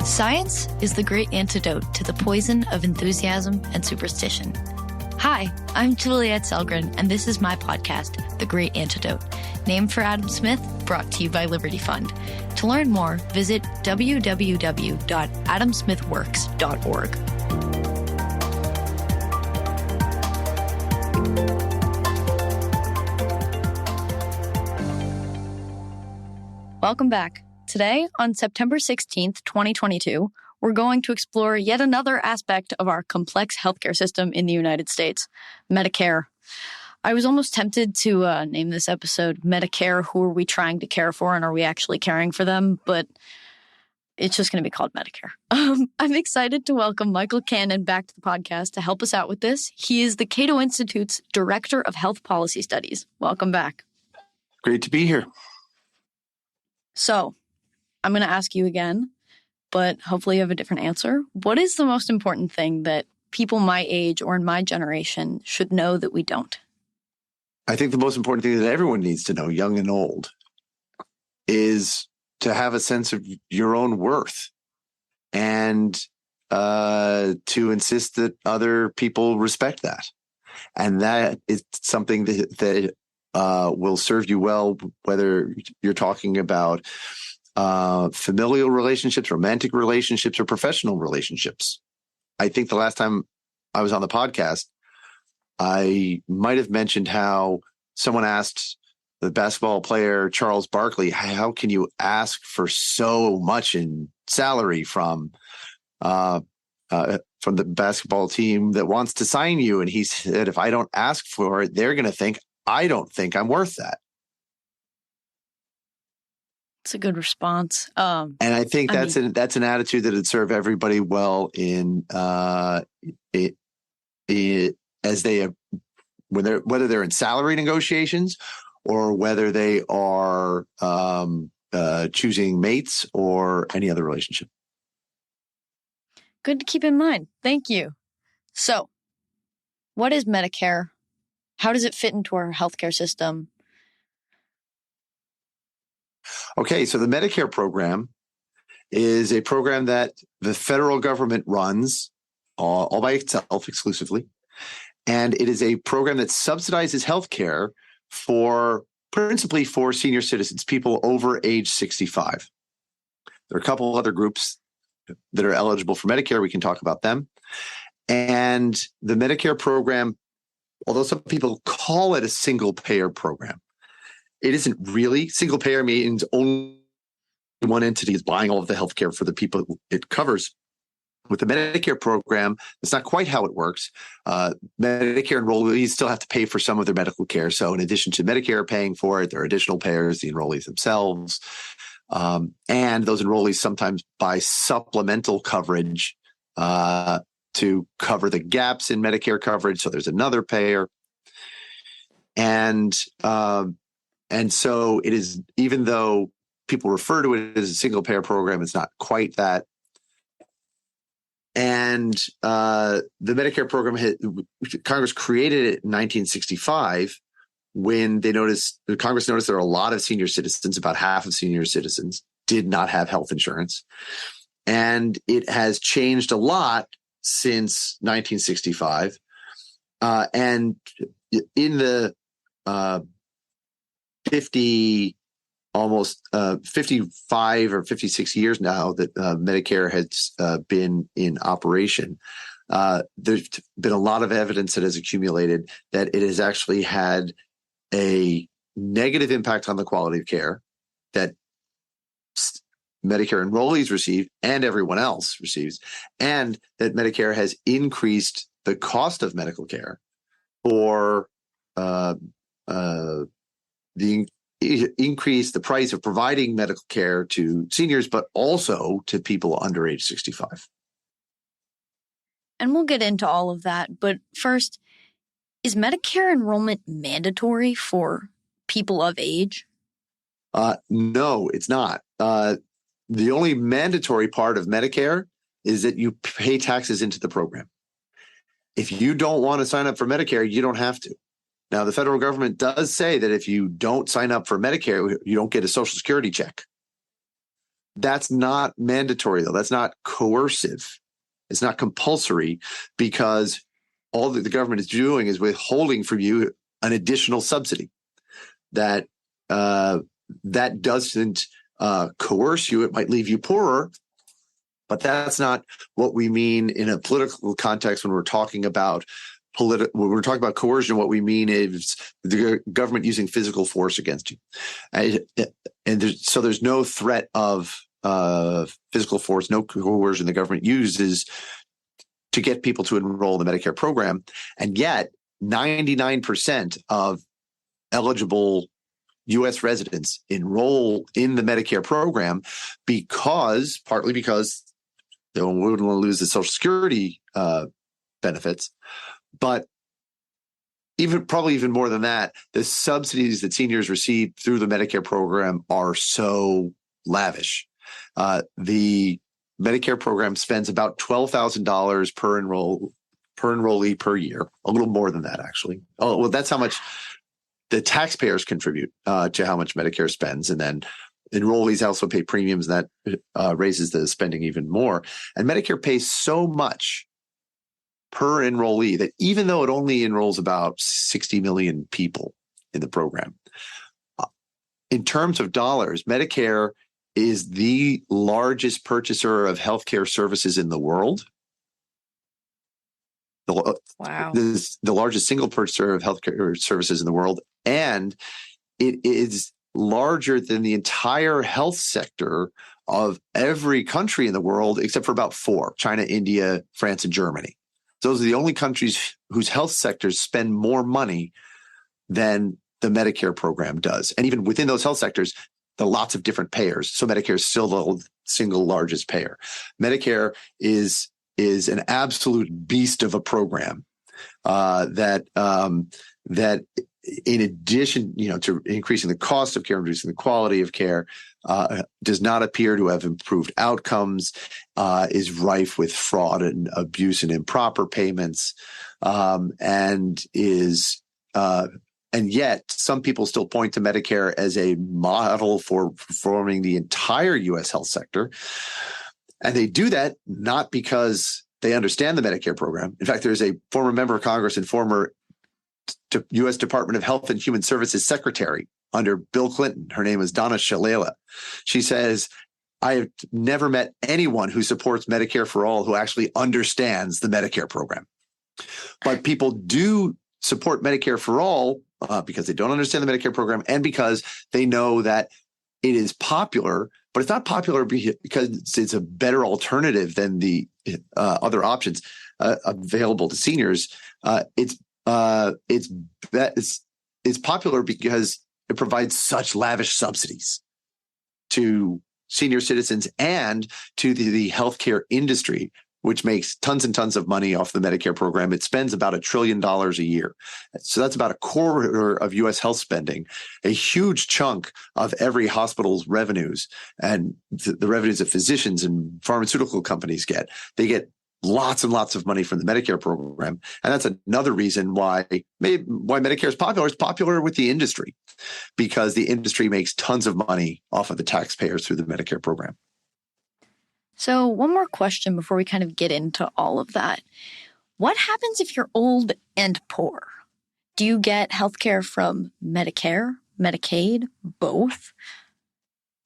Science is the great antidote to the poison of enthusiasm and superstition. Hi, I'm Juliette Selgren, and this is my podcast, The Great Antidote, named for Adam Smith, brought to you by Liberty Fund. To learn more, visit www.adamsmithworks.org. Welcome back. Today, on September 16th, 2022, we're going to explore yet another aspect of our complex healthcare system in the United States, Medicare. I was almost tempted to name this episode Medicare, Who Are We Trying to Care For, and Are We Actually Caring for Them? But it's just going to be called Medicare. I'm excited to welcome Michael Cannon back to the podcast to help us out with this. He is the Cato Institute's Director of Health Policy Studies. Welcome back. Great to be here. So, I'm going to ask you again, but hopefully you have a different answer. What is the most important thing that people my age or in my generation should know that we don't? I think the most important thing that everyone needs to know, young and old, is to have a sense of your own worth and to insist that other people respect that. And that is something that will serve you well, whether you're talking about familial relationships, romantic relationships, or professional relationships. I think the last time I was on the podcast, I might have mentioned how someone asked the basketball player Charles Barkley, how can you ask for so much in salary from the basketball team that wants to sign you? And he said, if I don't ask for it, they're going to think I don't think I'm worth that. It's a good response. And I think that's an attitude that would serve everybody well in whether they're in salary negotiations or whether they are choosing mates or any other relationship. Good to keep in mind. Thank you. So, what is Medicare? How does it fit into our healthcare system? Okay, so the Medicare program is a program that the federal government runs all by itself exclusively. And it is a program that subsidizes healthcare principally for senior citizens, people over age 65. There are a couple of other groups that are eligible for Medicare. We can talk about them. And the Medicare program, although some people call it a single payer program, it isn't really. Single payer means only one entity is buying all of the healthcare for the people it covers. With the Medicare program, that's not quite how it works. Medicare enrollees still have to pay for some of their medical care. So in addition to Medicare paying for it, there are additional payers, the enrollees themselves. And those enrollees sometimes buy supplemental coverage to cover the gaps in Medicare coverage. So there's another payer. And so it is, even though people refer to it as a single payer program, it's not quite that. And the Medicare program, Congress created it in 1965 when Congress noticed there are a lot of senior citizens, about half of senior citizens did not have health insurance. And it has changed a lot since 1965. And in the 55 or 56 years now that Medicare has been in operation, there's been a lot of evidence that has accumulated that it has actually had a negative impact on the quality of care that Medicare enrollees receive and everyone else receives, and that Medicare has increased the cost of medical care for increase the price of providing medical care to seniors, but also to people under age 65. And we'll get into all of that. But first, is Medicare enrollment mandatory for people of age? No, it's not. The only mandatory part of Medicare is that you pay taxes into the program. If you don't want to sign up for Medicare, you don't have to. Now, the federal government does say that if you don't sign up for Medicare, you don't get a Social Security check. That's not mandatory, though. That's not coercive. It's not compulsory, because all that the government is doing is withholding from you an additional subsidy that that doesn't coerce you. It might leave you poorer, but that's not what we mean in a political context when we're talking about when we're talking about coercion. What we mean is the government using physical force against you, so there's no threat of physical force, no coercion the government uses to get people to enroll in the Medicare program. And yet 99% of eligible U.S. residents enroll in the Medicare program partly because they wouldn't want to lose the Social Security benefits, but probably even more than that, the subsidies that seniors receive through the Medicare program are so lavish. The Medicare program spends about $12,000 per enrollee per year, a little more than that, actually. Oh, well, that's how much the taxpayers contribute to how much Medicare spends. And then enrollees also pay premiums, and that raises the spending even more. And Medicare pays so much per enrollee that even though it only enrolls about 60 million people in the program, in terms of dollars, Medicare is the largest purchaser of healthcare services in the world. Wow. The largest single purchaser of healthcare services in the world. And it is larger than the entire health sector of every country in the world, except for about 4: China, India, France, and Germany. Those are the only countries whose health sectors spend more money than the Medicare program does. And even within those health sectors, there are lots of different payers. So Medicare is still the single largest payer. Medicare is an absolute beast of a program that in addition, to increasing the cost of care and reducing the quality of care, does not appear to have improved outcomes, is rife with fraud and abuse and improper payments, and yet some people still point to Medicare as a model for reforming the entire U.S. health sector. And they do that not because they understand the Medicare program. In fact, there's a former member of Congress and former U.S. Department of Health and Human Services secretary under Bill Clinton. Her name is Donna Shalala. She says, I have never met anyone who supports Medicare for all who actually understands the Medicare program. But people do support Medicare for all because they don't understand the Medicare program and because they know that it is popular, but it's not popular because it's a better alternative than the other options available to seniors. It's popular because it provides such lavish subsidies to senior citizens and to the healthcare industry, which makes tons and tons of money off the Medicare program. It spends about $1 trillion a year. So that's about a quarter of U.S. health spending, a huge chunk of every hospital's revenues and the revenues that physicians and pharmaceutical companies get. They get lots and lots of money from the Medicare program. And that's another reason why Medicare is popular. It's popular with the industry because the industry makes tons of money off of the taxpayers through the Medicare program. So one more question before we kind of get into all of that. What happens if you're old and poor? Do you get healthcare from Medicare, Medicaid, both?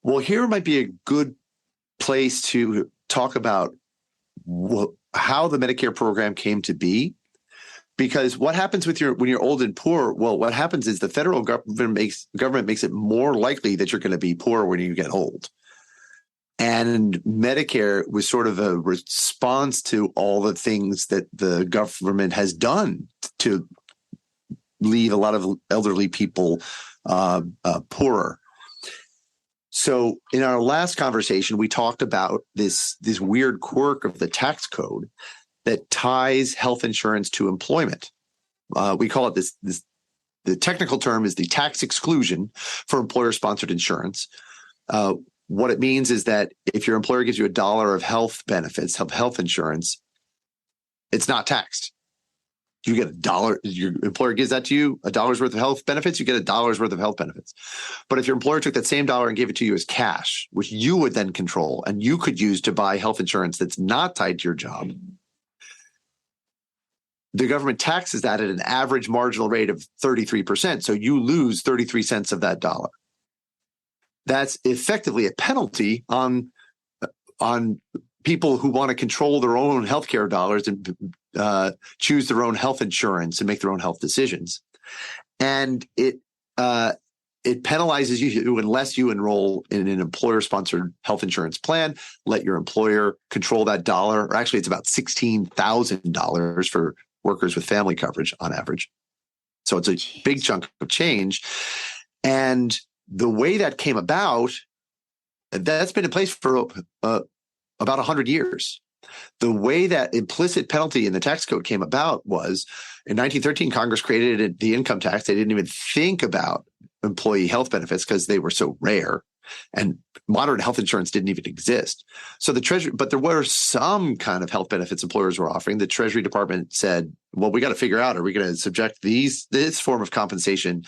Well, here might be a good place to talk about how the Medicare program came to be. Because what happens when you're old and poor? Well, what happens is the federal government makes it more likely that you're going to be poor when you get old. And Medicare was sort of a response to all the things that the government has done to leave a lot of elderly people poorer. So in our last conversation, we talked about this weird quirk of the tax code that ties health insurance to employment. We call it this. The technical term is the tax exclusion for employer-sponsored insurance. What it means is that if your employer gives you $1 of health benefits, of health insurance, it's not taxed. You get $1. Your employer gives that to you, $1 worth of health benefits. You get $1 worth of health benefits. But if your employer took that same dollar and gave it to you as cash, which you would then control and you could use to buy health insurance that's not tied to your job, the government taxes that at an average marginal rate of 33%. So you lose 33 cents of that dollar. That's effectively a penalty on people who want to control their own healthcare dollars and choose their own health insurance and make their own health decisions. And it penalizes you unless you enroll in an employer-sponsored health insurance plan, let your employer control that dollar, or actually it's about $16,000 for workers with family coverage on average. So it's a big chunk of change. And the way that came about, that's been in place for about 100 years. The way that implicit penalty in the tax code came about was in 1913, Congress created the income tax. They didn't even think about employee health benefits because they were so rare, and modern health insurance didn't even exist. So the Treasury, but there were some kind of health benefits employers were offering. The Treasury Department said, well, we got to figure out, are we going to subject this form of compensation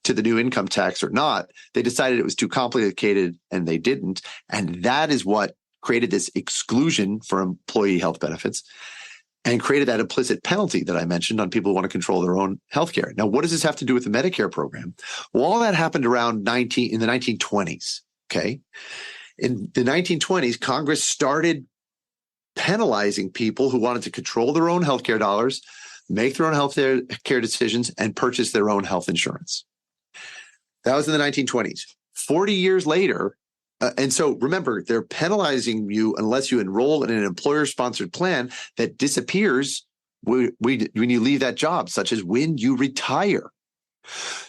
to the new income tax or not? They decided it was too complicated and they didn't. And that is what created this exclusion for employee health benefits and created that implicit penalty that I mentioned on people who want to control their own healthcare. Now, what does this have to do with the Medicare program? Well, all that happened around in the 1920s. Okay. In the 1920s, Congress started penalizing people who wanted to control their own healthcare dollars, make their own healthcare decisions, and purchase their own health insurance. That was in the 1920s. 40 years later, and so remember, they're penalizing you unless you enroll in an employer-sponsored plan that disappears when you leave that job, such as when you retire.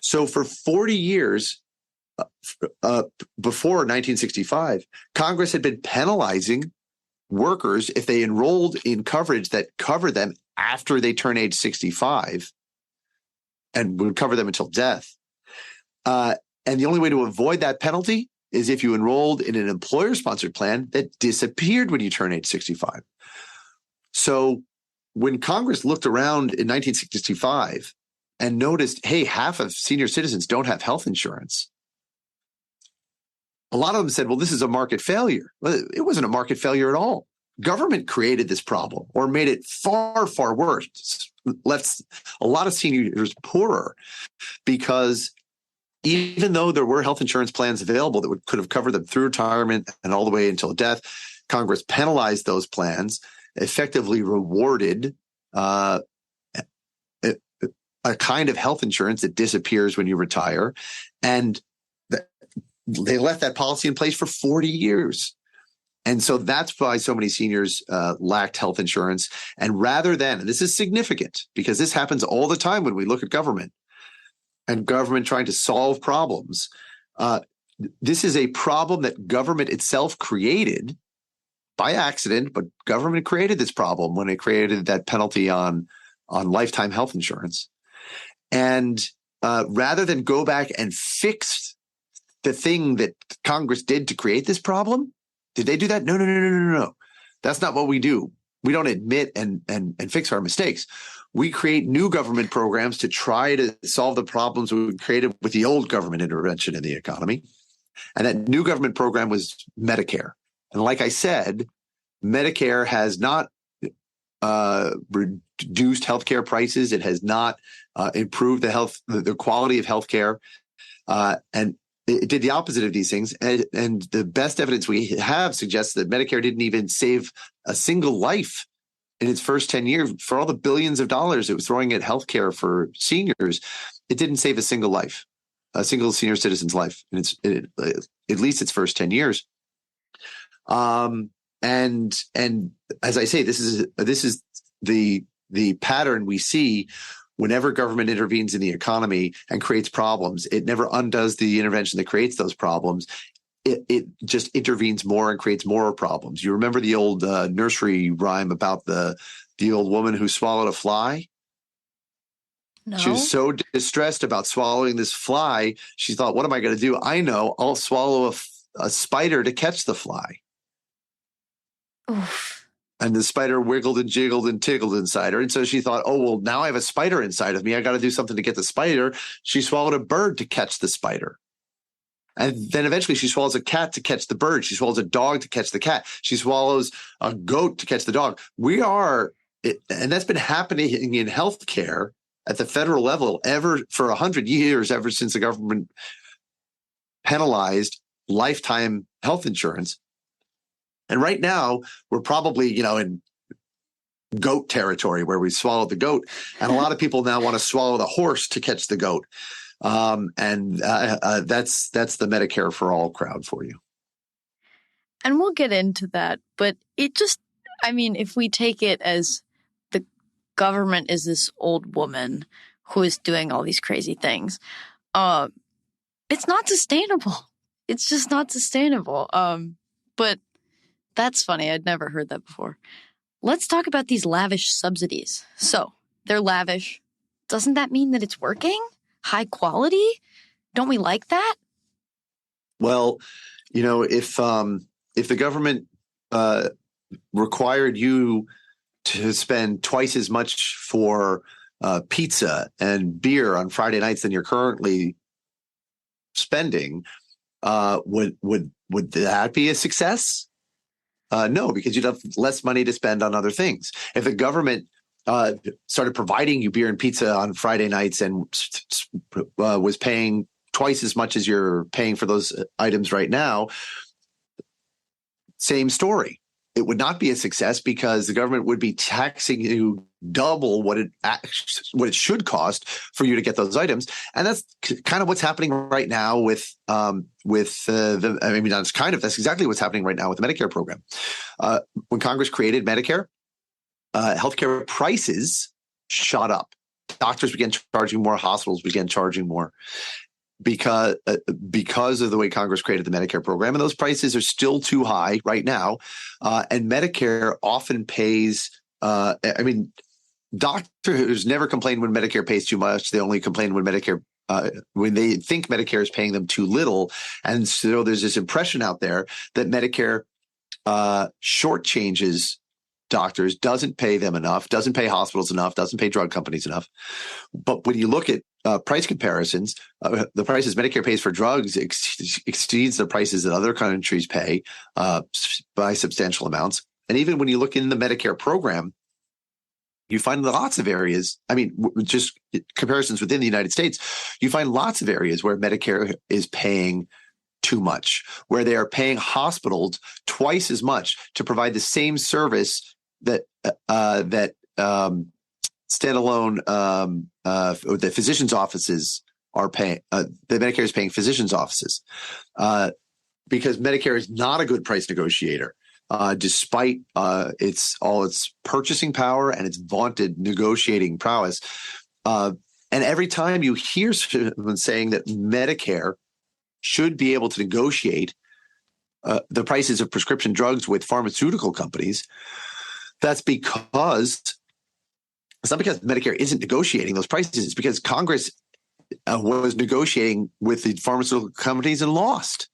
So for 40 years before 1965, Congress had been penalizing workers if they enrolled in coverage that covered them after they turn age 65 and would cover them until death. And the only way to avoid that penalty is if you enrolled in an employer-sponsored plan that disappeared when you turn age 65. So when Congress looked around in 1965 and noticed, hey, half of senior citizens don't have health insurance, a lot of them said, well, this is a market failure. Well, it wasn't a market failure at all. Government created this problem or made it far, far worse, left a lot of seniors poorer, because even though there were health insurance plans available that could have covered them through retirement and all the way until death, Congress penalized those plans, effectively rewarded a kind of health insurance that disappears when you retire. And they left that policy in place for 40 years. And so that's why so many seniors lacked health insurance. And rather than, and this is significant because this happens all the time when we look at government and government trying to solve problems. This is a problem that government itself created by accident, but government created this problem when it created that penalty on lifetime health insurance. And rather than go back and fix the thing that Congress did to create this problem, did they do that? No. That's not what we do. We don't admit and fix our mistakes. We create new government programs to try to solve the problems we created with the old government intervention in the economy. And that new government program was Medicare. And like I said, Medicare has not reduced healthcare prices. It has not improved the quality of healthcare. And it did the opposite of these things. And the best evidence we have suggests that Medicare didn't even save a single life in its first 10 years. For all the billions of dollars it was throwing at healthcare for seniors, it didn't save a single life, a single senior citizen's life in at least its first 10 years. And as I say, this is the pattern we see whenever government intervenes in the economy and creates problems. It never undoes the intervention that creates those problems. It just intervenes more and creates more problems. You remember the old nursery rhyme about the old woman who swallowed a fly? No. She was so distressed about swallowing this fly, she thought, what am I going to do? I know, I'll swallow a spider to catch the fly. Oof. And the spider wiggled and jiggled and tickled inside her. And so she thought, oh, well, now I have a spider inside of me. I got to do something to get the spider. She swallowed a bird to catch the spider. And then eventually she swallows a cat to catch the bird. She swallows a dog to catch the cat. She swallows a goat to catch the dog. And that's been happening in healthcare at the federal level for 100 years, ever since the government penalized lifetime health insurance. And right now, we're probably, in goat territory where we swallowed the goat. And a lot of people now want to swallow the horse to catch the goat. That's the Medicare for all crowd for you. And we'll get into that. But if we take it as the government is this old woman who is doing all these crazy things, it's not sustainable. It's just not sustainable. But that's funny. I'd never heard that before. Let's talk about these lavish subsidies. So they're lavish. Doesn't that mean that it's working? High quality? Don't we like that? Well, if the government required you to spend twice as much for pizza and beer on Friday nights than you're currently spending, would that be a success? No, because you'd have less money to spend on other things. If the government started providing you beer and pizza on Friday nights and was paying twice as much as you're paying for those items right now, same story. It would not be a success because the government would be taxing you double what it should cost for you to get those items, and that's kind of what's happening right now that's exactly what's happening right now with the Medicare program. When Congress created Medicare, healthcare prices shot up. Doctors began charging more. Hospitals began charging more because of the way Congress created the Medicare program. And those prices are still too high right now. And Medicare often pays, doctors never complain when Medicare pays too much. They only complain when when they think Medicare is paying them too little. And so there's this impression out there that Medicare shortchanges doctors, doesn't pay them enough, doesn't pay hospitals enough, doesn't pay drug companies enough. But when you look at price comparisons, the prices Medicare pays for drugs exceeds the prices that other countries pay by substantial amounts. And even when you look in the Medicare program, you find lots of areas, just comparisons within the United States, you find lots of areas where Medicare is paying too much, where they are paying hospitals twice as much to provide the same service that standalone the physicians' offices are paying. The Medicare is paying physicians' offices because Medicare is not a good price negotiator, despite its purchasing power and its vaunted negotiating prowess. And every time you hear someone saying that Medicare should be able to negotiate the prices of prescription drugs with pharmaceutical companies, that's because it's not because Medicare isn't negotiating those prices. It's because Congress was negotiating with the pharmaceutical companies and lost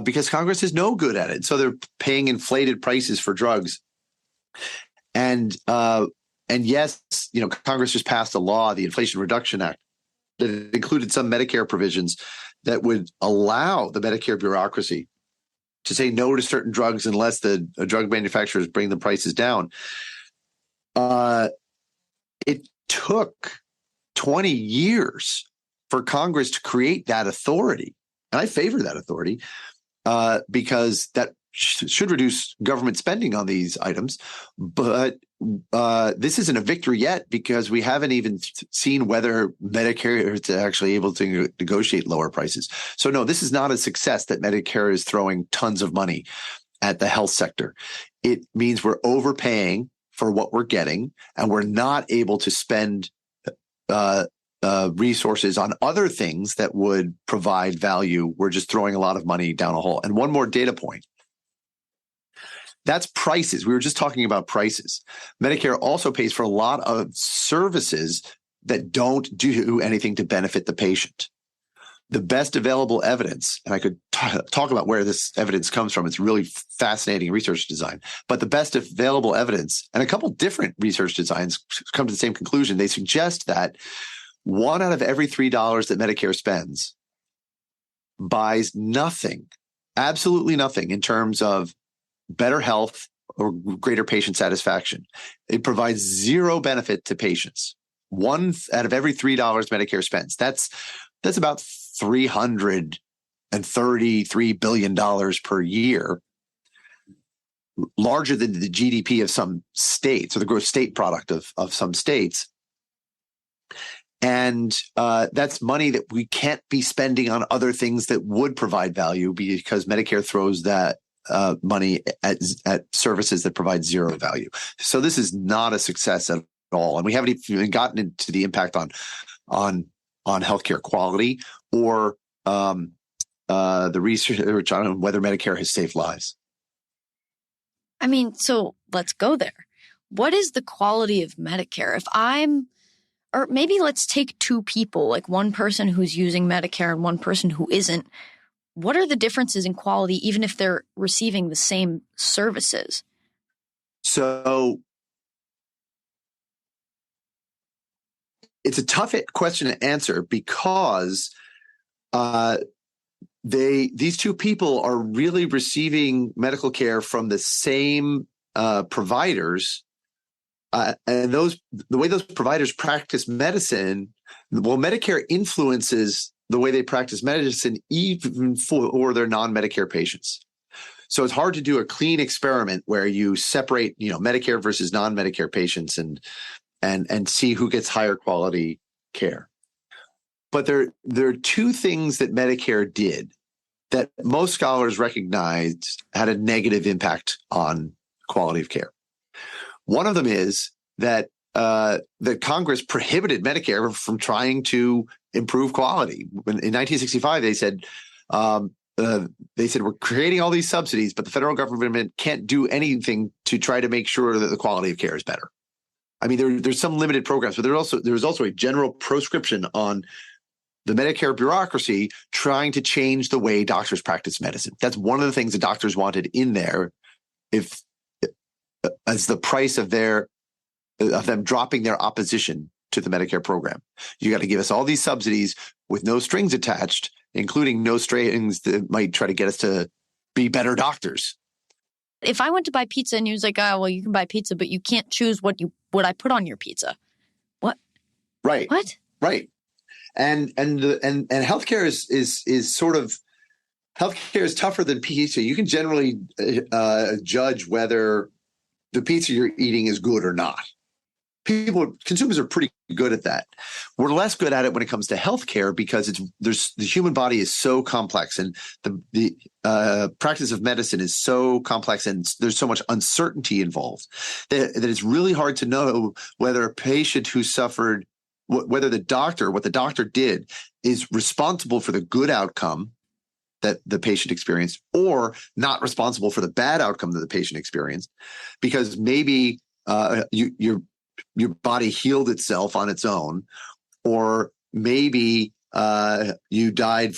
because Congress is no good at it. So they're paying inflated prices for drugs. And yes, Congress just passed a law, the Inflation Reduction Act, that included some Medicare provisions that would allow the Medicare bureaucracy to say no to certain drugs unless the drug manufacturers bring the prices down. It took 20 years for Congress to create that authority. And I favor that authority because that should reduce government spending on these items. But this isn't a victory yet because we haven't even seen whether Medicare is actually able to negotiate lower prices. So no, this is not a success that Medicare is throwing tons of money at the health sector. It means we're overpaying for what we're getting, and we're not able to spend resources on other things that would provide value. We're just throwing a lot of money down a hole. And one more data point. That's prices. We were just talking about prices. Medicare also pays for a lot of services that don't do anything to benefit the patient. the best available evidence, and I could talk about where this evidence comes from. It's really fascinating research design, but the best available evidence and a couple different research designs come to the same conclusion. They suggest that 1 out of every $3 that Medicare spends buys nothing, absolutely nothing in terms of better health or greater patient satisfaction. It provides zero benefit to patients. 1 out of every $3 Medicare spends. That's about $333 billion per year, larger than the GDP of some states or the gross state product of some states. And that's money that we can't be spending on other things that would provide value, because Medicare throws that money at services that provide zero value. So this is not a success at all. And we haven't even gotten into the impact on healthcare quality or the research on whether Medicare has saved lives. I mean, so let's go there. What is the quality of Medicare? Or maybe let's take 2 people, like one person who's using Medicare and one person who isn't. What are the differences in quality, even if they're receiving the same services? So it's a tough question to answer, because these 2 people are really receiving medical care from the same providers. And the way those providers practice medicine, well, Medicare influences the way they practice medicine, even for their non-Medicare patients. So it's hard to do a clean experiment where you separate, Medicare versus non-Medicare patients and see who gets higher quality care. But there are 2 things that Medicare did that most scholars recognized had a negative impact on quality of care. One of them is that the Congress prohibited Medicare from trying to improve quality. In 1965, they said we're creating all these subsidies, but the federal government can't do anything to try to make sure that the quality of care is better. I mean, there's some limited programs, but there's also a general proscription on the Medicare bureaucracy trying to change the way doctors practice medicine. That's one of the things the doctors wanted in there, as the price of them dropping their opposition to the Medicare program. You got to give us all these subsidies with no strings attached, including no strings that might try to get us to be better doctors. If I went to buy pizza and he was like, "Oh, well, you can buy pizza, but you can't choose what I put on your pizza." What? Right. What? Right. And healthcare is sort of, healthcare is tougher than pizza. You can generally judge whether the pizza you're eating is good or not. Consumers are pretty good at that. We're less good at it when it comes to healthcare, because the human body is so complex, and the practice of medicine is so complex, and there's so much uncertainty involved that it's really hard to know whether a patient who suffered, whether what the doctor did is responsible for the good outcome that the patient experienced, or not responsible for the bad outcome that the patient experienced, because maybe your body healed itself on its own, or maybe you died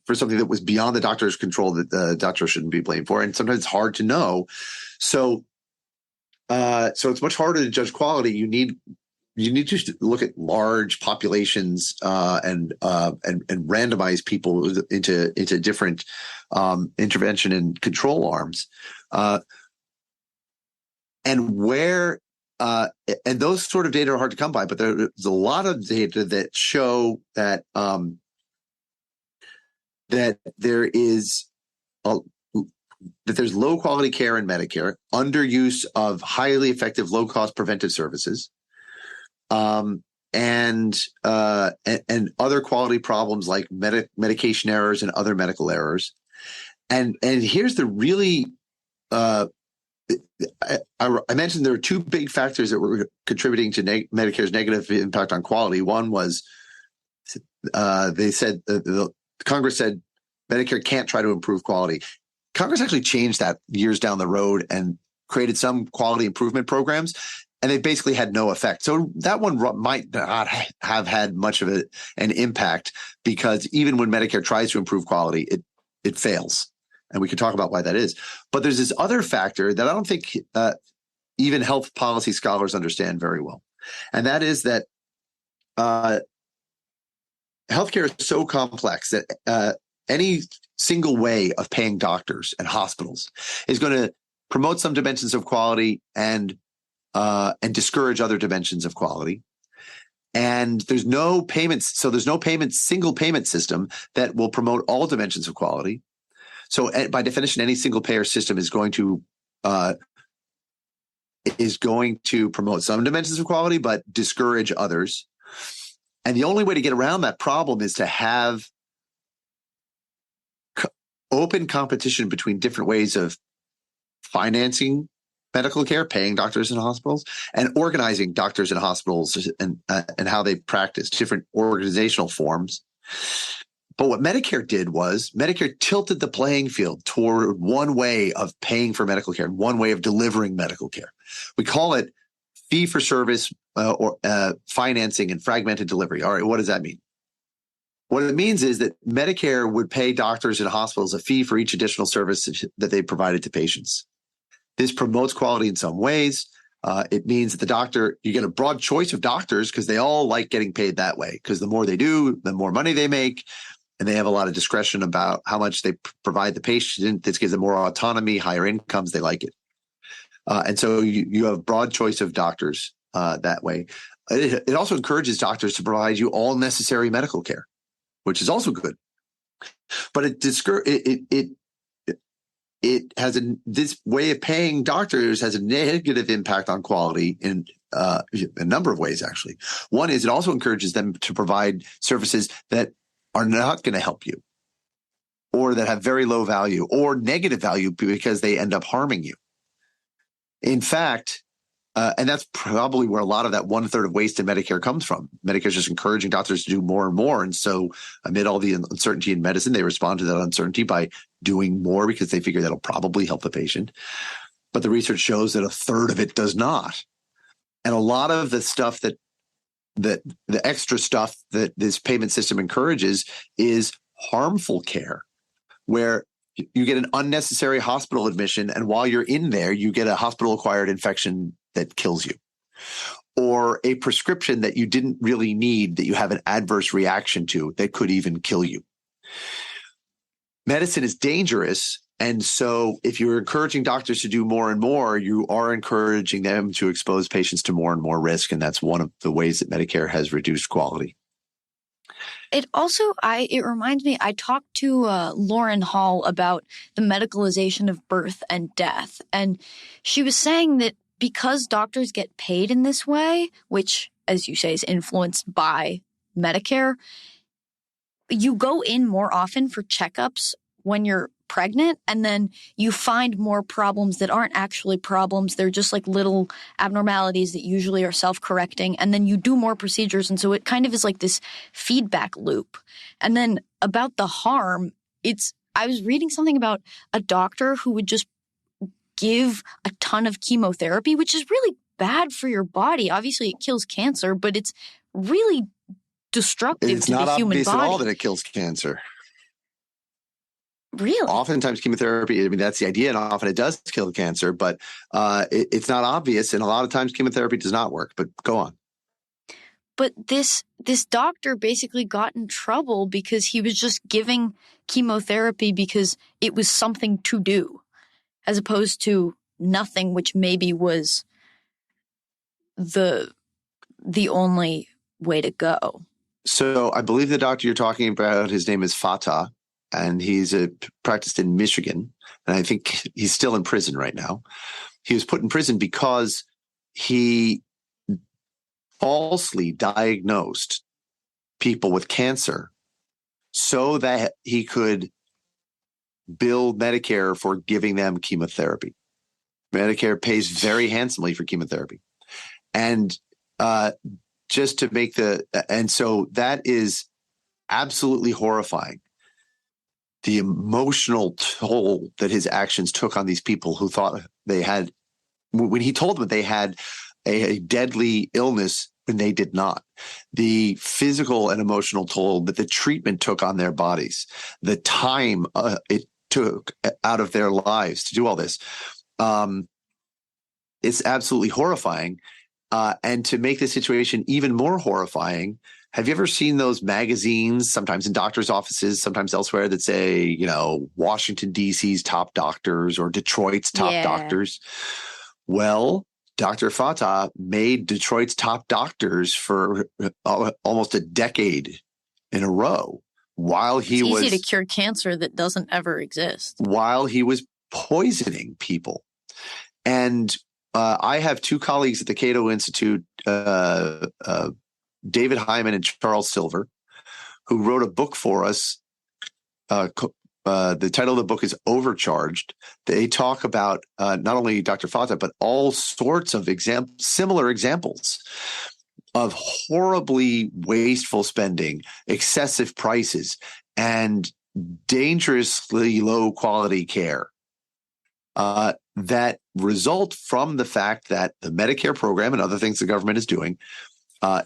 for something that was beyond the doctor's control that the doctor shouldn't be blamed for. And sometimes it's hard to know. So it's much harder to judge quality. You need to look at large populations and randomize people into different intervention and control arms, and those sort of data are hard to come by. But there's a lot of data that show that that there's low quality care in Medicare, underuse of highly effective, low cost preventive services, and other quality problems like medication errors and other medical errors. And here's the really I mentioned there were 2 big factors that were contributing to Medicare's negative impact on quality. One was they said Congress said Medicare can't try to improve quality. Congress actually changed that years down the road and created some quality improvement programs, and they basically had no effect. So that one might not have had much of an impact, because even when Medicare tries to improve quality, it fails. And we can talk about why that is. But there's this other factor that I don't think even health policy scholars understand very well. And that is that healthcare is so complex that any single way of paying doctors and hospitals is going to promote some dimensions of quality and discourage other dimensions of quality. And there's no payments. So there's no single payment system that will promote all dimensions of quality. So by definition, any single payer system is going to promote some dimensions of quality, but discourage others. And the only way to get around that problem is to have open competition between different ways of financing medical care, paying doctors and hospitals, and organizing doctors and hospitals and how they practice, different organizational forms. But what Medicare did was Medicare tilted the playing field toward one way of paying for medical care, one way of delivering medical care. We call it fee-for-service or financing and fragmented delivery. All right, what does that mean? What it means is that Medicare would pay doctors and hospitals a fee for each additional service that they provided to patients. This promotes quality in some ways. It means that you get a broad choice of doctors because they all like getting paid that way, because the more they do, the more money they make, and they have a lot of discretion about how much they provide the patient. This gives them more autonomy, higher incomes. They like it. And so you have broad choice of doctors that way. It also encourages doctors to provide you all necessary medical care, which is also good. But this way of paying doctors has a negative impact on quality in a number of ways, actually. One is it also encourages them to provide services that are not going to help you, or that have very low value or negative value because they end up harming you. In fact, and that's probably where a lot of that 1/3 of waste in Medicare comes from. Medicare is just encouraging doctors to do more and more. And so amid all the uncertainty in medicine, they respond to that uncertainty by doing more because they figure that'll probably help the patient. But the research shows that 1/3 of it does not. And a lot of the stuff that the extra stuff that this payment system encourages is harmful care, where you get an unnecessary hospital admission, and while you're in there, you get a hospital-acquired infection that kills you, or a prescription that you didn't really need that you have an adverse reaction to that could even kill you. Medicine is dangerous, and so if you're encouraging doctors to do more and more, you are encouraging them to expose patients to more and more risk, and that's one of the ways that Medicare has reduced quality. It also, it reminds me, I talked to Lauren Hall about the medicalization of birth and death, and she was saying that because doctors get paid in this way, which, as you say, is influenced by Medicare, you go in more often for checkups when you're pregnant, and then you find more problems that aren't actually problems. They're just like little abnormalities that usually are self-correcting, and then you do more procedures. And so it kind of is like this feedback loop. And then about the harm, I was reading something about a doctor who would just give a ton of chemotherapy, which is really bad for your body. Obviously, it kills cancer, but it's really destructive to the human body. It's not obvious at all that it kills cancer. Really? Oftentimes chemotherapy, I mean, that's the idea, and often it does kill cancer, but it's not obvious, and a lot of times chemotherapy does not work. But go on. But this doctor basically got in trouble because he was just giving chemotherapy because it was something to do, as opposed to nothing, which maybe was the only way to go. So I believe the doctor you're talking about, his name is Fatah, and he's practiced in Michigan, and I think he's still in prison right now. He was put in prison because he falsely diagnosed people with cancer so that he could bill Medicare for giving them chemotherapy. Medicare pays very handsomely for chemotherapy. And just to make and so that is absolutely horrifying. The emotional toll that his actions took on these people who thought they had when he told them they had a deadly illness when they did not, the physical and emotional toll that the treatment took on their bodies, the time it took out of their lives to do all this, it's absolutely horrifying. And to make the situation even more horrifying, have you ever seen those magazines, sometimes in doctors' offices, sometimes elsewhere, that say, Washington, D.C.'s top doctors or Detroit's top doctors? Well, Dr. Fatah made Detroit's top doctors for almost a decade in a row while he was... It's easy to cure cancer that doesn't ever exist. While he was poisoning people. And I have two colleagues at the Cato Institute, David Hyman and Charles Silver, who wrote a book for us. The title of the book is Overcharged. They talk about not only Dr. Fatah, but all sorts of similar examples of horribly wasteful spending, excessive prices, and dangerously low quality care that result from the fact that the Medicare program and other things the government is doing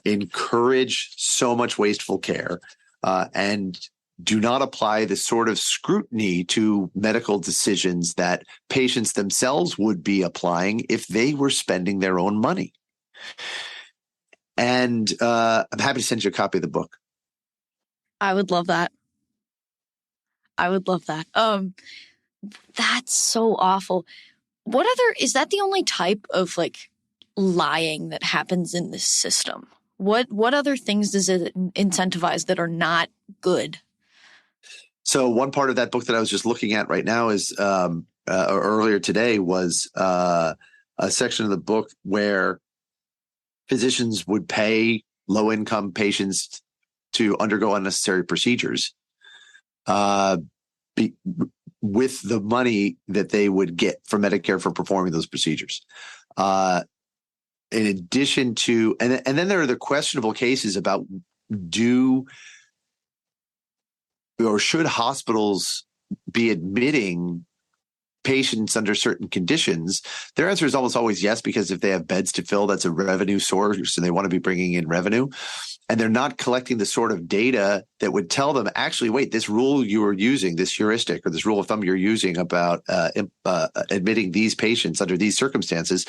encourage so much wasteful care and do not apply the sort of scrutiny to medical decisions that patients themselves would be applying if they were spending their own money. And I'm happy to send you a copy of the book. I would love that. That's so awful. Is that the only type of lying that happens in this system? What other things does it incentivize that are not good? So one part of that book that I was just looking at right now is earlier today was a section of the book where physicians would pay low-income patients to undergo unnecessary procedures with the money that they would get from Medicare for performing those procedures. In addition to, and then there are the questionable cases about should hospitals be admitting patients under certain conditions? Their answer is almost always yes, because if they have beds to fill, that's a revenue source and they want to be bringing in revenue. And they're not collecting the sort of data that would tell them, actually, wait, this rule you are using, this heuristic or this rule of thumb you're using about admitting these patients under these circumstances,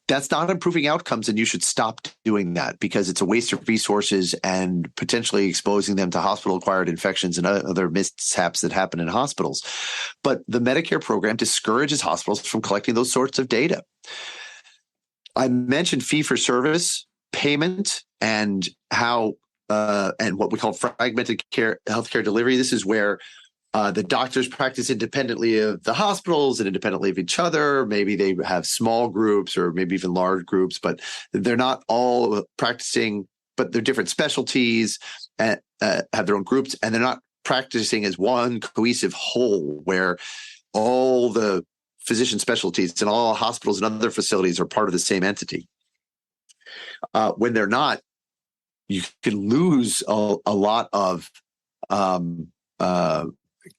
that's not improving outcomes, and you should stop doing that because it's a waste of resources and potentially exposing them to hospital-acquired infections and other mishaps that happen in hospitals. But the Medicare program discourages hospitals from collecting those sorts of data. I mentioned fee-for-service payment and how and what we call fragmented healthcare delivery. This is where the doctors practice independently of the hospitals and independently of each other. Maybe they have small groups or maybe even large groups, but they're not all practicing, but they're different specialties and have their own groups, and they're not practicing as one cohesive whole where all the physician specialties and all hospitals and other facilities are part of the same entity. When they're not, you can lose a lot of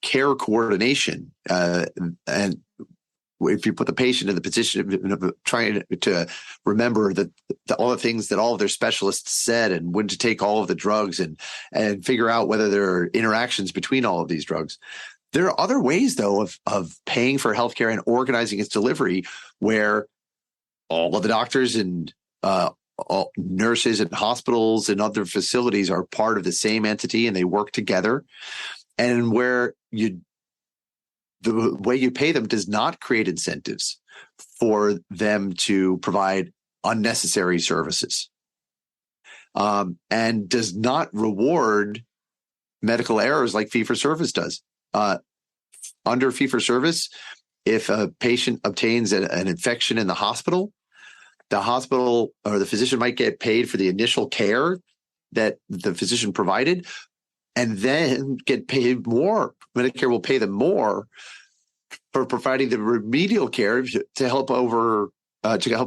care coordination. And if you put the patient in the position of trying to remember all the things that all of their specialists said and when to take all of the drugs and figure out whether there are interactions between all of these drugs. There are other ways, though, of paying for healthcare and organizing its delivery where all of the doctors and all nurses and hospitals and other facilities are part of the same entity and they work together, and where the way you pay them does not create incentives for them to provide unnecessary services, and does not reward medical errors like fee-for-service does. Under fee-for-service, if a patient obtains an infection in the hospital or the physician might get paid for the initial care that the physician provided and then get paid more. Medicare will pay them more for providing the remedial care to help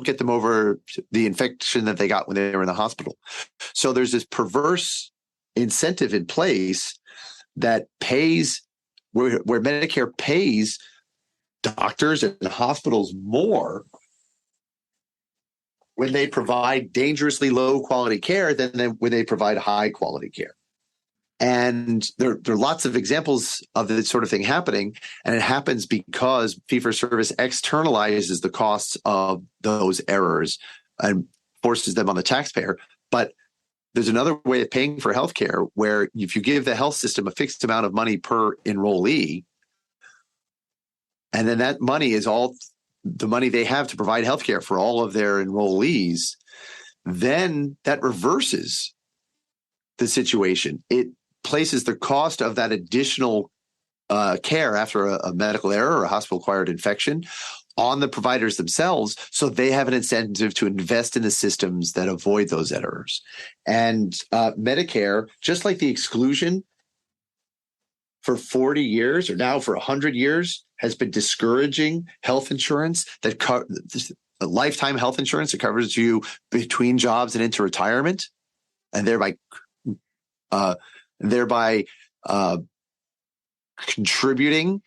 get them over the infection that they got when they were in the hospital. So there's this perverse incentive in place that pays where Medicare pays doctors and hospitals more when they provide dangerously low quality care than when they provide high quality care. And there are lots of examples of this sort of thing happening. And it happens because fee-for-service externalizes the costs of those errors and forces them on the taxpayer. But there's another way of paying for healthcare where if you give the health system a fixed amount of money per enrollee, and then that money is all the money they have to provide healthcare for all of their enrollees, then that reverses the situation. It places the cost of that additional care after a medical error or a hospital-acquired infection on the providers themselves, so they have an incentive to invest in the systems that avoid those errors. And Medicare, just like the exclusion for 40 years or now for 100 years, has been discouraging health insurance lifetime health insurance that covers you between jobs and into retirement, and thereby contributing,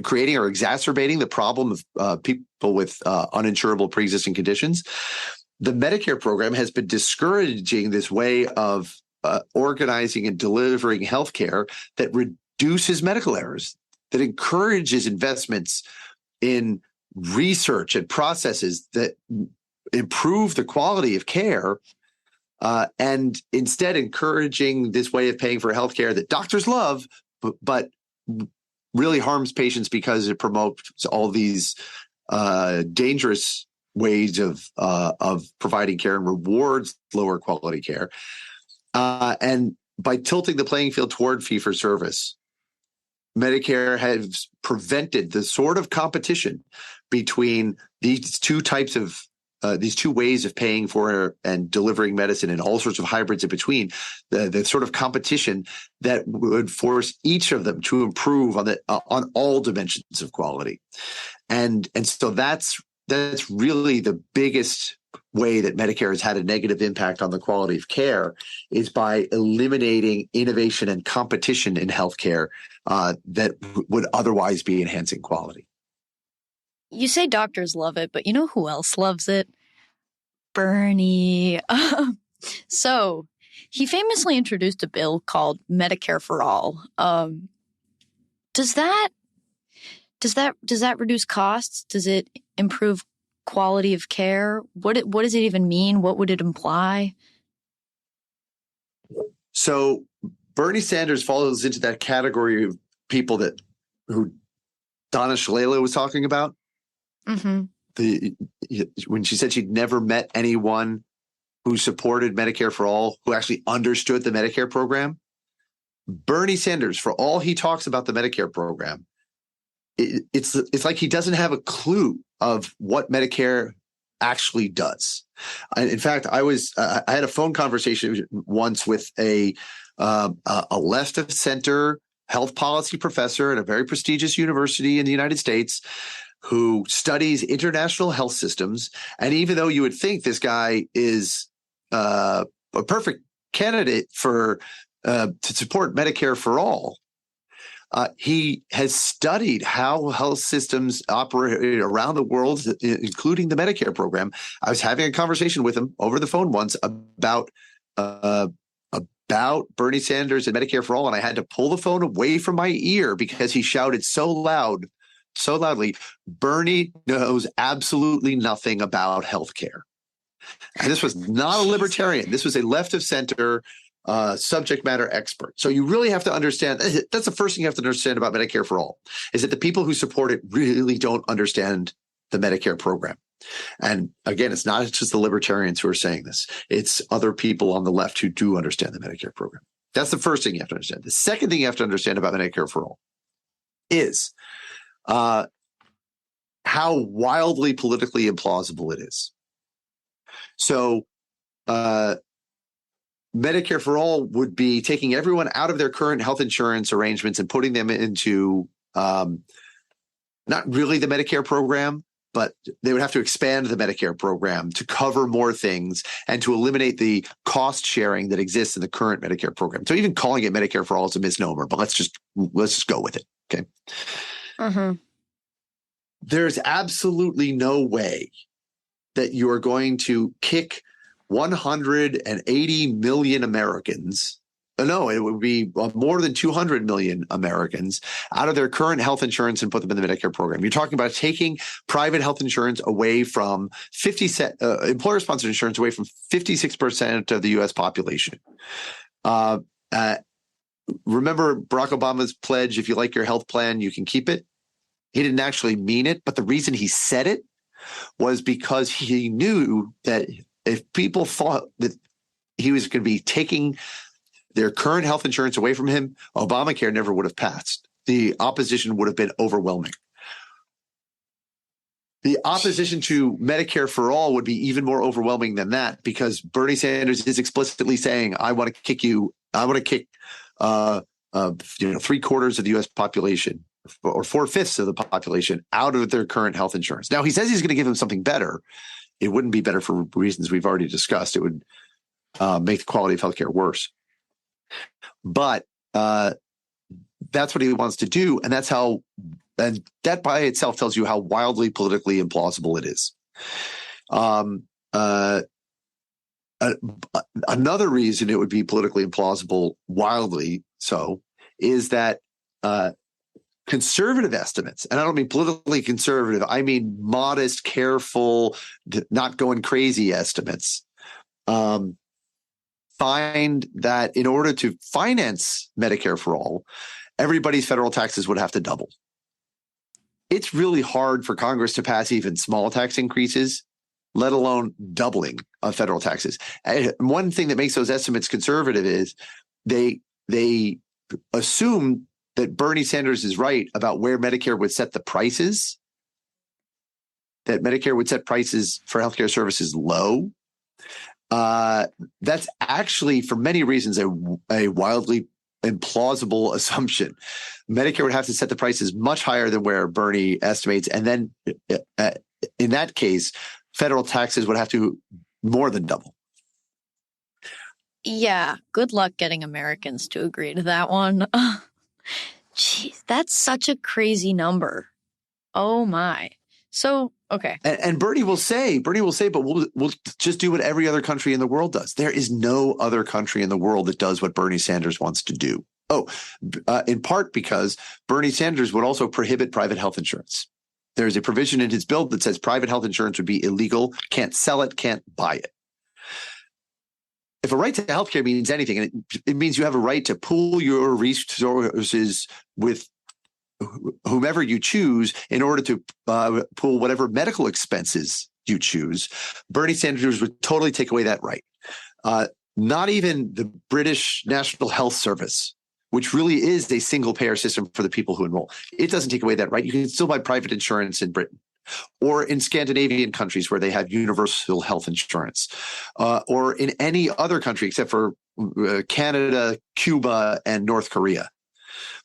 creating or exacerbating the problem of people with uninsurable pre-existing conditions. The Medicare program has been discouraging this way of organizing and delivering healthcare that reduces medical errors, that encourages investments in research and processes that improve the quality of care, and instead encouraging this way of paying for healthcare that doctors love, but really harms patients because it promotes all these dangerous ways of providing care and rewards lower quality care. And by tilting the playing field toward fee-for-service, Medicare has prevented the sort of competition between these two types of these two ways of paying for and delivering medicine and all sorts of hybrids in between, the sort of competition that would force each of them to improve on all dimensions of quality. And so that's really the biggest way that Medicare has had a negative impact on the quality of care, is by eliminating innovation and competition in healthcare that would otherwise be enhancing quality. You say doctors love it, but you know who else loves it? Bernie. So he famously introduced a bill called Medicare for All. Does that reduce costs? Does it improve quality of care? What does it even mean? What would it imply? So Bernie Sanders falls into that category of people who Donna Shalala was talking about. Mm-hmm. When she said she'd never met anyone who supported Medicare for All, who actually understood the Medicare program. Bernie Sanders, for all he talks about the Medicare program, it's like he doesn't have a clue of what Medicare actually does. In fact, I had a phone conversation once with a left of center health policy professor at a very prestigious university in the United States, who studies international health systems. And even though you would think this guy is a perfect candidate to support Medicare for All, he has studied how health systems operate around the world, including the Medicare program. I was having a conversation with him over the phone once about Bernie Sanders and Medicare for All, and I had to pull the phone away from my ear because he shouted so loudly, Bernie knows absolutely nothing about healthcare. And this was not a libertarian. This was a left of center subject matter expert. So you really have to understand, that's the first thing you have to understand about Medicare for All, is that the people who support it really don't understand the Medicare program. And again, it's not just the libertarians who are saying this. It's other people on the left who do understand the Medicare program. That's the first thing you have to understand. The second thing you have to understand about Medicare for All is how wildly politically implausible it is. So Medicare for All would be taking everyone out of their current health insurance arrangements and putting them into not really the Medicare program, but they would have to expand the Medicare program to cover more things and to eliminate the cost sharing that exists in the current Medicare program. So even calling it Medicare for All is a misnomer, but let's just go with it. Okay. Mm-hmm. There's absolutely no way that you are going to kick 180 million Americans. No, it would be more than 200 million Americans out of their current health insurance and put them in the Medicare program. You're talking about taking private health insurance away from employer-sponsored insurance away from 56% of the U.S. population. Remember Barack Obama's pledge, if you like your health plan, you can keep it? He didn't actually mean it, but the reason he said it was because he knew that if people thought that he was going to be taking their current health insurance away from him, Obamacare never would have passed. The opposition would have been overwhelming. The opposition to Medicare for all would be even more overwhelming than that, because Bernie Sanders is explicitly saying, I want to kick 3/4 of the U.S. population or 4/5 of the population out of their current health insurance. Now, he says he's going to give them something better. It wouldn't be better for reasons we've already discussed. It would make the quality of healthcare worse. But that's what he wants to do. And that by itself tells you how wildly politically implausible it is. Another reason it would be politically implausible, wildly so, is that conservative estimates, and I don't mean politically conservative, I mean modest, careful, not going crazy estimates, find that in order to finance Medicare for all, everybody's federal taxes would have to double. It's really hard for Congress to pass even small tax increases, let alone doubling of federal taxes. And one thing that makes those estimates conservative is they assume that Bernie Sanders is right about where Medicare would set the prices, that Medicare would set prices for healthcare services low. That's actually, for many reasons, a wildly implausible assumption. Medicare would have to set the prices much higher than where Bernie estimates. And then in that case, federal taxes would have to more than double. Yeah, good luck getting Americans to agree to that one. Jeez, that's such a crazy number. Oh my. So, okay. And Bernie will say, but we'll just do what every other country in the world does. There is no other country in the world that does what Bernie Sanders wants to do. In part because Bernie Sanders would also prohibit private health insurance. There's a provision in his bill that says private health insurance would be illegal, can't sell it, can't buy it. If a right to healthcare means anything, it means you have a right to pool your resources with whomever you choose in order to pool whatever medical expenses you choose. Bernie Sanders would totally take away that right. Not even the British National Health Service, which really is a single payer system for the people who enroll. It doesn't take away that right. You can still buy private insurance in Britain or in Scandinavian countries where they have universal health insurance, or in any other country except for Canada, Cuba, and North Korea.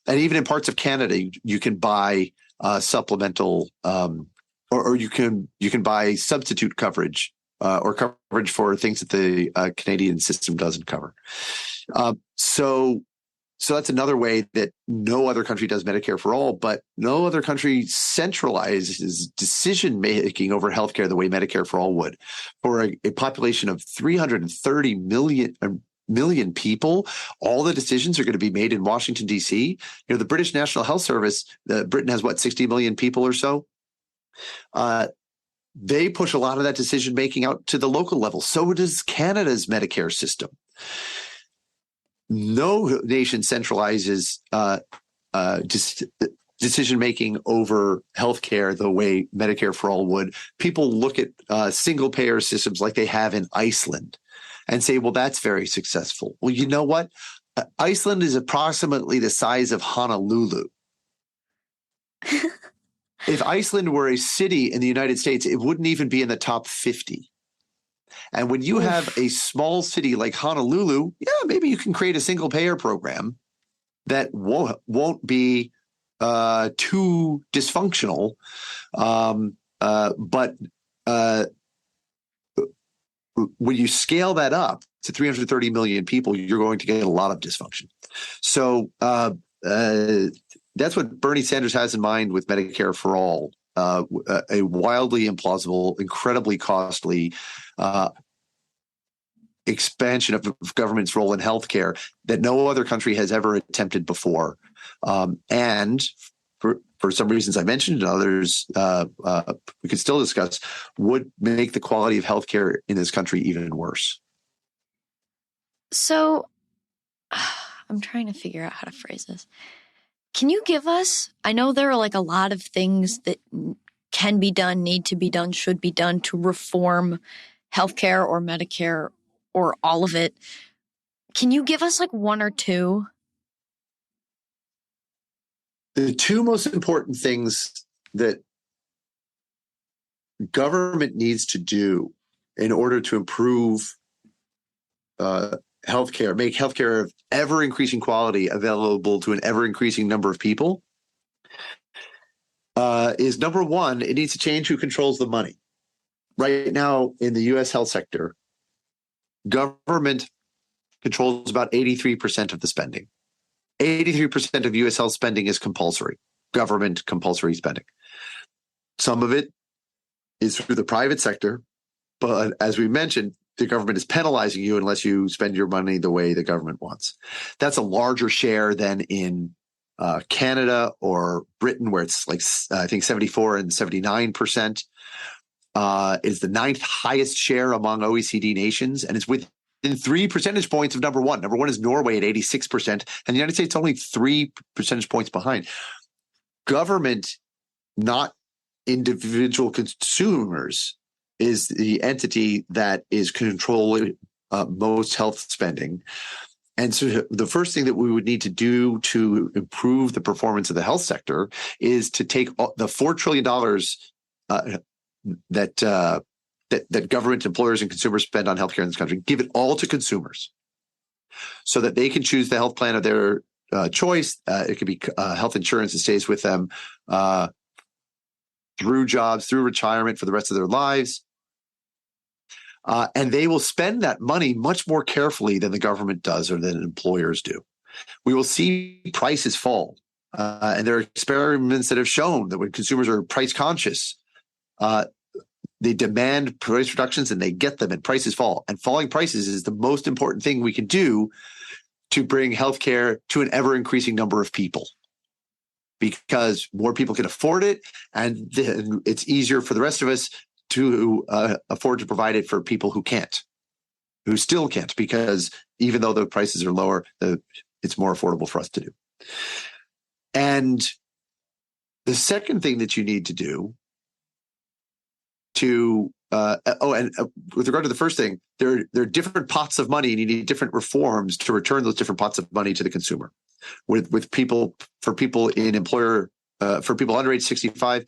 And even in parts of Canada, you can buy supplemental, or you can buy substitute coverage or coverage for things that the Canadian system doesn't cover. So that's another way that no other country does Medicare for all, but no other country centralizes decision making over healthcare the way Medicare for all would. For a population of 330 million people, all the decisions are going to be made in Washington, D.C. The British National Health Service, Britain has 60 million people or so. They push a lot of that decision making out to the local level. So does Canada's Medicare system. No nation centralizes decision making over healthcare the way Medicare for all would. People look at single payer systems like they have in Iceland and say, well, that's very successful. Well, you know what? Iceland is approximately the size of Honolulu. If Iceland were a city in the United States, it wouldn't even be in the top 50. And when you have a small city like Honolulu, maybe you can create a single payer program that won't be too dysfunctional. But when you scale that up to 330 million people, you're going to get a lot of dysfunction. So that's what Bernie Sanders has in mind with Medicare for all. a wildly implausible, incredibly costly expansion of government's role in healthcare that no other country has ever attempted before. And for some reasons I mentioned and others we could still discuss, would make the quality of healthcare in this country even worse. So I'm trying to figure out how to phrase this. Can you give us, I know there are like a lot of things that can be done, need to be done, should be done to reform healthcare or Medicare or all of it. Can you give us like one or two? The two most important things that government needs to do in order to improve healthcare, make healthcare of ever increasing quality available to an ever increasing number of people, is number one, it needs to change who controls the money. Right now in the U.S. health sector, government controls about 83% of the spending. 83% of U.S. health spending is compulsory, government compulsory spending. Some of it is through the private sector, but as we mentioned, the government is penalizing you unless you spend your money the way the government wants. That's a larger share than in Canada or Britain, where it's like, I think 74 and 79%. Is the ninth highest share among OECD nations, and it's within 3 percentage points of number one. Number one is Norway at 86%, and the United States only 3 percentage points behind. Government, not individual consumers, is the entity that is controlling most health spending. And so the first thing that we would need to do to improve the performance of the health sector is to take the $4 trillion that government, employers, and consumers spend on healthcare in this country, give it all to consumers so that they can choose the health plan of their choice. It could be health insurance that stays with them through jobs, through retirement for the rest of their lives. And they will spend that money much more carefully than the government does or than employers do. We will see prices fall. And there are experiments that have shown that when consumers are price conscious, they demand price reductions and they get them and prices fall. And falling prices is the most important thing we can do to bring healthcare to an ever increasing number of people, because more people can afford it, and then it's easier for the rest of us to afford to provide it for people who can't, who still can't, because even though the prices are lower, it's more affordable for us to do. And the second thing that you need to do with regard to the first thing, there are different pots of money, and you need different reforms to return those different pots of money to the consumer. For people under age 65,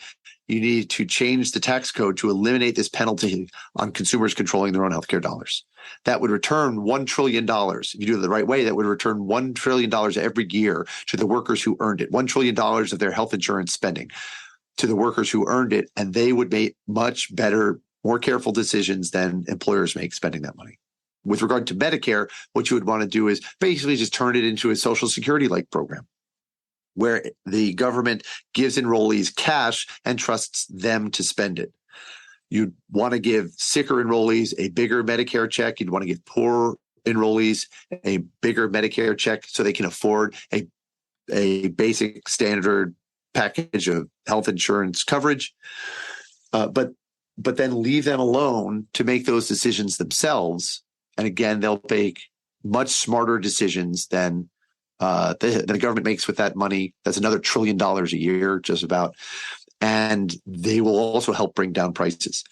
you need to change the tax code to eliminate this penalty on consumers controlling their own healthcare dollars. That would return $1 trillion. If you do it the right way, that would return $1 trillion every year to the workers who earned it, $1 trillion of their health insurance spending to the workers who earned it, and they would make much better, more careful decisions than employers make spending that money. With regard to Medicare, what you would want to do is basically just turn it into a Social Security-like program, where the government gives enrollees cash and trusts them to spend it. You'd want to give sicker enrollees a bigger Medicare check. You'd want to give poor enrollees a bigger Medicare check so they can afford a basic standard package of health insurance coverage. But then leave them alone to make those decisions themselves. And again, they'll make much smarter decisions than the government makes with that money. That's another $1 trillion a year, just about. And they will also help bring down prices.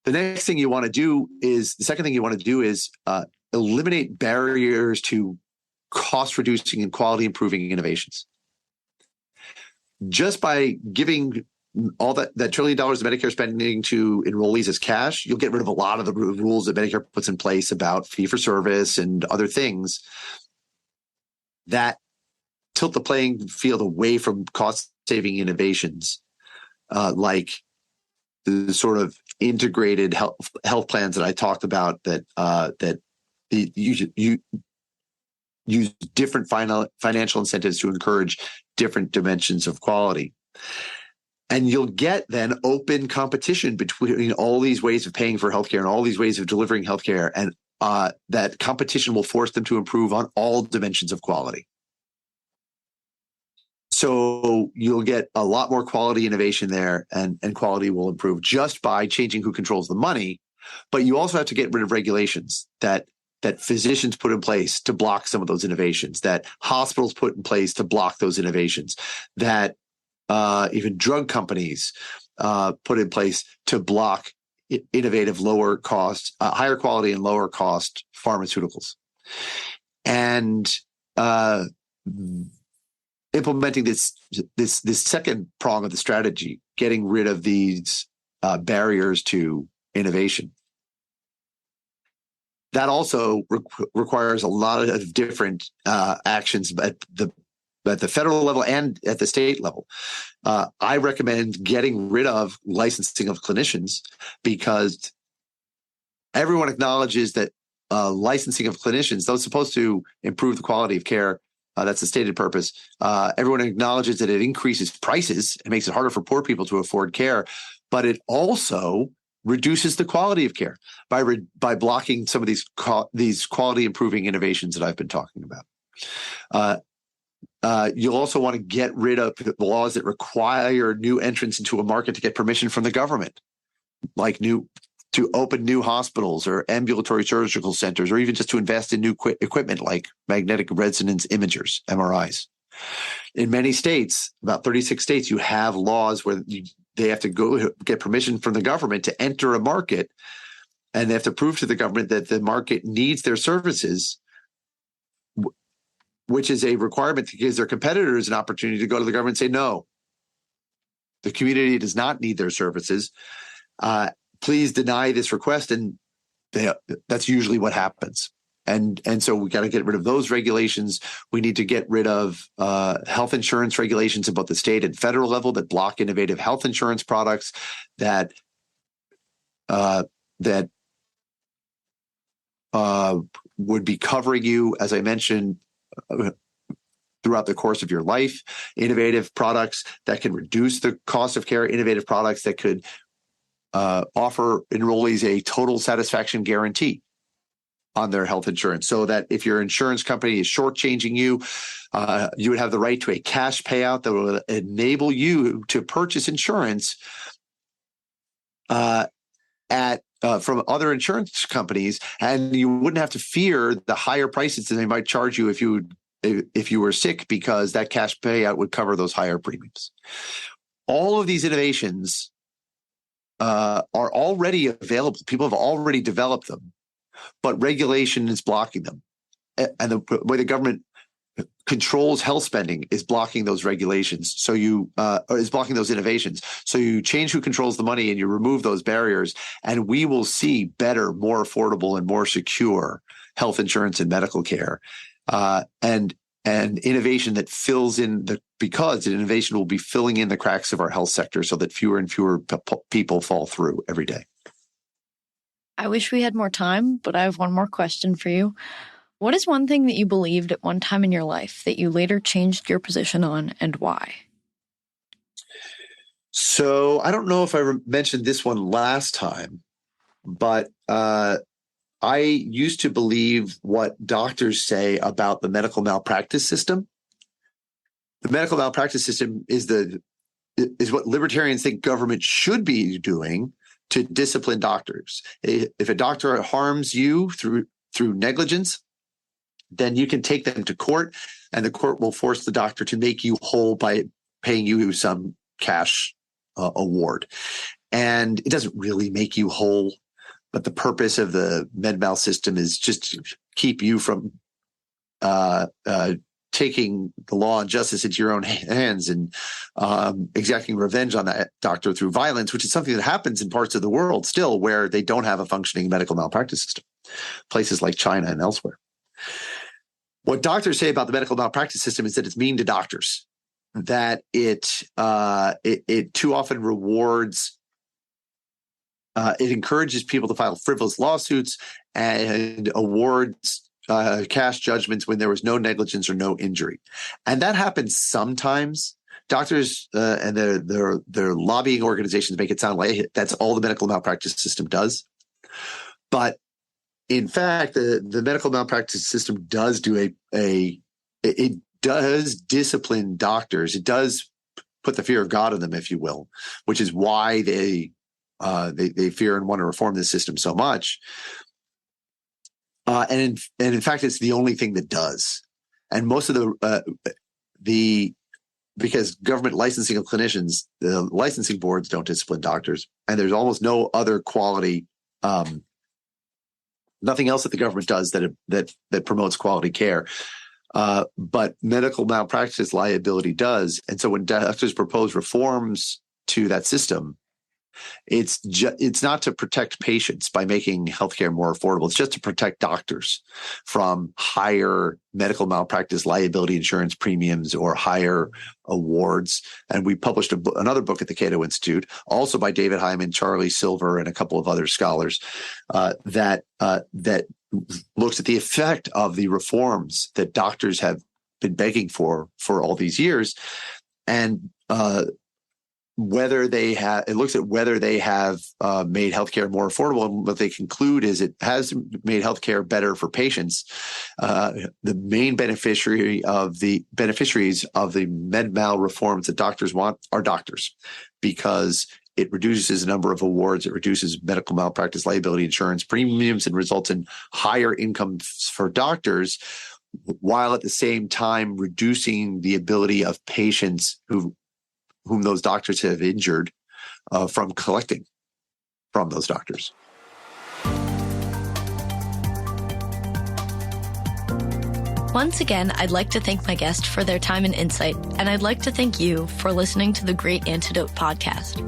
The second thing you want to do is eliminate barriers to cost reducing and quality improving innovations. Just by giving all that $1 trillion of Medicare spending to enrollees as cash, you'll get rid of a lot of the rules that Medicare puts in place about fee-for-service and other things that tilt the playing field away from cost-saving innovations, like the sort of integrated health plans that I talked about that use different financial incentives to encourage different dimensions of quality. And you'll get then open competition between all these ways of paying for healthcare and all these ways of delivering healthcare. And that competition will force them to improve on all dimensions of quality. So you'll get a lot more quality innovation there, and quality will improve just by changing who controls the money. But you also have to get rid of regulations that physicians put in place to block some of those innovations, that hospitals put in place to block those innovations, that even drug companies put in place to block innovative, lower cost, higher quality and lower cost pharmaceuticals. And implementing this second prong of the strategy, getting rid of these barriers to innovation. That also requires a lot of different actions at the federal level and at the state level. I recommend getting rid of licensing of clinicians, because everyone acknowledges that licensing of clinicians, though it's supposed to improve the quality of care, that's the stated purpose. Everyone acknowledges that it increases prices and makes it harder for poor people to afford care, but it also reduces the quality of care by blocking some of these quality improving innovations that I've been talking about. You'll also want to get rid of the laws that require new entrants into a market to get permission from the government, like to open new hospitals or ambulatory surgical centers, or even just to invest in new equipment like magnetic resonance imagers, MRIs. In many states, about 36 states, you have laws where they have to go get permission from the government to enter a market, and they have to prove to the government that the market needs their services, which is a requirement that gives their competitors an opportunity to go to the government and say, no, the community does not need their services. Please deny this request. And that's usually what happens. And so we got to get rid of those regulations. We need to get rid of health insurance regulations at both the state and federal level that block innovative health insurance products that would be covering you, as I mentioned, throughout the course of your life. Innovative products that can reduce the cost of care. Innovative products that could offer enrollees a total satisfaction guarantee on their health insurance, so that if your insurance company is shortchanging you, you would have the right to a cash payout that will enable you to purchase insurance from other insurance companies, and you wouldn't have to fear the higher prices that they might charge you if you were sick, because that cash payout would cover those higher premiums. All of these innovations are already available. People have already developed them, but regulation is blocking them. And the way the government controls health spending is blocking those regulations. So is blocking those innovations. So you change who controls the money and you remove those barriers, and we will see better, more affordable, and more secure health insurance and medical care. And innovation that fills in because innovation will be filling in the cracks of our health sector so that fewer and fewer people fall through every day. I wish we had more time, but I have one more question for you. What is one thing that you believed at one time in your life that you later changed your position on, and why? So I don't know if I mentioned this one last time, but I used to believe what doctors say about the medical malpractice system. The medical malpractice system is what libertarians think government should be doing to discipline doctors. If a doctor harms you through negligence, then you can take them to court, and the court will force the doctor to make you whole by paying you some cash award. And it doesn't really make you whole. But the purpose of the med-mal system is just to keep you from taking the law and justice into your own hands and exacting revenge on that doctor through violence, which is something that happens in parts of the world still where they don't have a functioning medical malpractice system, places like China and elsewhere. What doctors say about the medical malpractice system is that it's mean to doctors, that it too often rewards. It encourages people to file frivolous lawsuits and awards cash judgments when there was no negligence or no injury. And that happens sometimes doctors and their lobbying organizations make it sound like that's all the medical malpractice system does. But in fact, the medical malpractice system does do it does discipline doctors. It does put the fear of God in them, if you will, which is why they fear and want to reform this system so much. And in fact, it's the only thing that does. And most of because government licensing of clinicians, the licensing boards don't discipline doctors, and there's almost no other quality, nothing else that the government does that promotes quality care. But medical malpractice liability does. And so when doctors propose reforms to that system, it's not to protect patients by making healthcare more affordable. It's just to protect doctors from higher medical malpractice liability insurance premiums or higher awards. And we published another book at the Cato Institute, also by David Hyman, Charlie Silver, and a couple of other scholars, that looks at the effect of the reforms that doctors have been begging for all these years, and it looks at whether they have made healthcare more affordable. And what they conclude is it has made healthcare better for patients. The main beneficiaries of the med mal reforms that doctors want are doctors, because it reduces the number of awards, it reduces medical malpractice liability insurance premiums, and results in higher incomes for doctors, while at the same time reducing the ability of patients whom those doctors have injured from collecting from those doctors. Once again, I'd like to thank my guest for their time and insight, and I'd like to thank you for listening to the Great Antidote podcast.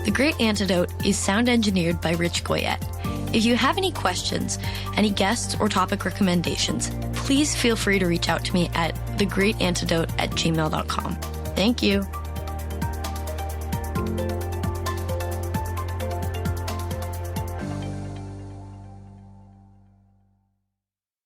The Great Antidote is sound engineered by Rich Goyette. If you have any questions, any guests or topic recommendations, please feel free to reach out to me at thegreatantidote@gmail.com. Thank you.